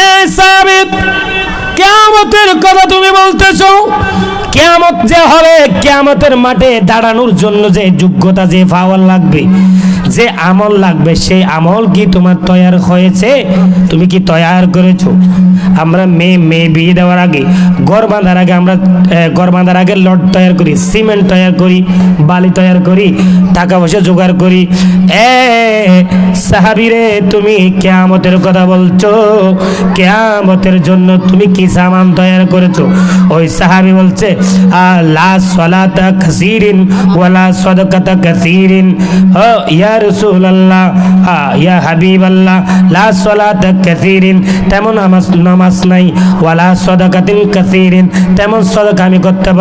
এই সাবিত কিয়ামতের কথা তুমি বলতেছো, কিয়ামত যে হবে, কিয়ামতের মাঠে দাঁড়ানোর জন্য যে যোগ্যতা, যে পাওয়ার লাগবে, যে আমল লাগবে, সেই আমল কি তোমার তৈরি হয়েছে? তুমি কি তৈরি করেছো? আমরা মেয়ে বিয়ে দেওয়ার আগে, ঘর বাঁধার আগে, আমরা ঘর বাঁধার আগে লট তৈরি করি, সিমেন্ট তৈরি করি, বালি তৈরি করি, টাকা পয়সা জোগাড় করি। সাহাবীরে, তুমি কিয়ামতের কথা বলছো, কিয়ামতের জন্য তুমি কি সামান তৈরি করেছো? ওই সাহাবী বলছে, লা সালাতা কাসীরিন ওয়ালা সাদাকাতা কাসীরিন। ও ইয়া রাসূলুল্লাহ, ইয়া হাবিবাল্লাহ, লা সালাতা কাসীরিন, তেমন নামাজ নাই, ওয়ালা সাদাকাতিন কাসীরিন, তেমন সাদাকা আমি করতে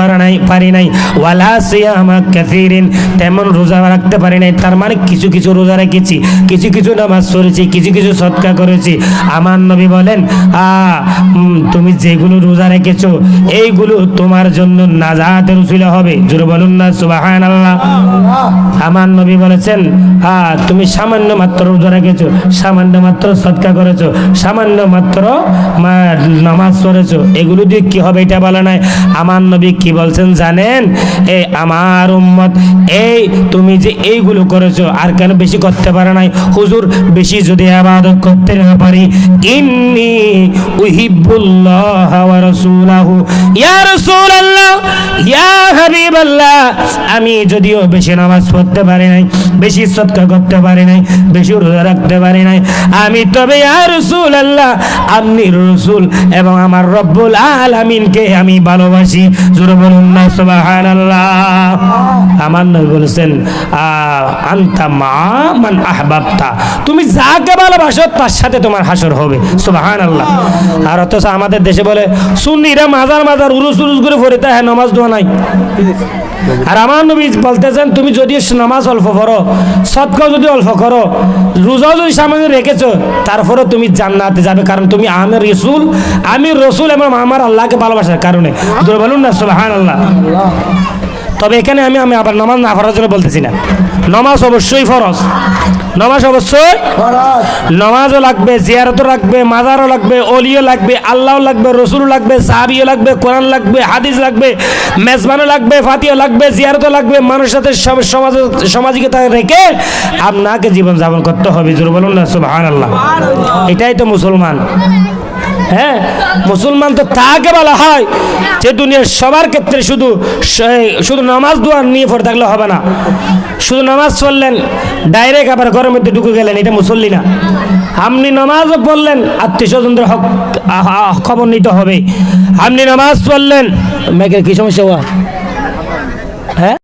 পারি নাই, ওয়ালা সিয়ামা কাসীরিন, তেমন রোজা রাখতে পারি নাই। তার মানে কিছু কিছু রোজা রেখেছি, কিছু কিছু নামাজ পড়েছি, কিছু কিছু সদকা করেছি। আমার নবী বলেন, তুমি যেগুলো রোজা রেখেছো এইগুলো তোমার জন্য নাজাতের উসিলা হবে। জোরে বলুন না সুবহানাল্লাহ। আমার নবী বলেছেন, তুমি সামান্য মাত্র রোজা রেখেছো, সামান্য মাত্র সদকা করেছো, সামান্য মাত্র নামাজ পড়েছো, এগুলো দিয়ে কি হবে এটা বলে নাই। আমার নবী কি বলছেন জানেন? আমার উম্মত, তুমি যে এইগুলো করেছো আর কেন বেশি করতে পারে নাই? হুজুর, বেশি যদি ইবাদত করতে না পারি, ইন্নী উহিব্বুল্লাহ ওয়া রাসূলাহু, ইয়া রাসূলুল্লাহ, ইয়া হাবিবাল্লাহ, আমি যদিও বেশি নামাজ পড়তে পারি নাই, বেশি সদকা করতে পারি নাই, বেশি রোজা রাখতে পারি নাই, আমি তবে ইয়া রাসূলুল্লাহ, আপনি রাসূল এবং আমার রব্বুল আলামিনকে আমি ভালোবাসি। জোরে বলুন না সুবহানাল্লাহ। আমার নবী বলেছেন, আনতা মা মান আহবাবতা, তুমি যাকে ভালোবাসো তার সাথে তোমার হাসর হবে। সুবহানাল্লাহ। আর অথচ আমাদের দেশে বলে সুন্নিরা মাজার উরুস করে পড়ে, হ্যাঁ নামাজ দোয়া নাই। আর আমার নবী বলতেছেন, তুমি যদি নামাজ অল্প করো, সদকা যদি অল্প করো, রোজাও যদি সামনে রেখেছো, তারপরে তুমি জান্নাতে যাবে, কারণ তুমি আমার রসুল এবং আমার আল্লাহকে ভালোবাসার কারণে। বলুন না সুবহানাল্লাহ। তবে এখানে আমি আবার নামাজ না পড়ার জন্য বলতেছি না, নামাজ অবশ্যই ফরজ, নামাজ অবশ্যই ফরজ, নামাজও লাগবে, জিয়ারতও লাগবে, মাজারও লাগবে, ওলিও লাগবে, আল্লাহও লাগবে, রসুলও লাগবে, সাহাবীও লাগবে, কোরআন লাগবে, হাদিস লাগবে, মেজবানও লাগবে, ফাতিহা লাগবে, জিয়ারতও লাগবে। মানুষের সাথে সামাজিকতা রেখে আপনাকে জীবন যাপন করতে হবে। জোরে বলুন না সুবহানাল্লাহ। এটাই তো মুসলমান। হ্যাঁ, মুসলমান তো তাকে বলা হয় যে দুনিয়ার সবার ক্ষেত্রে শুধু নামাজ দোয়া নিয়ে পড়ে থাকলে হবে না। শুধু নামাজ পড়লেন, ডাইরেক্ট আবার ঘরের মধ্যে ঢুকে গেলেন, এটা মুসল্লি না। আপনি নামাজও পড়লেন, আত্মীয় স্বজনদের খবর নিতে হবে। আপনি নামাজ পড়লেন, মেয়েকে কি সমস্যা হওয়া? হ্যাঁ,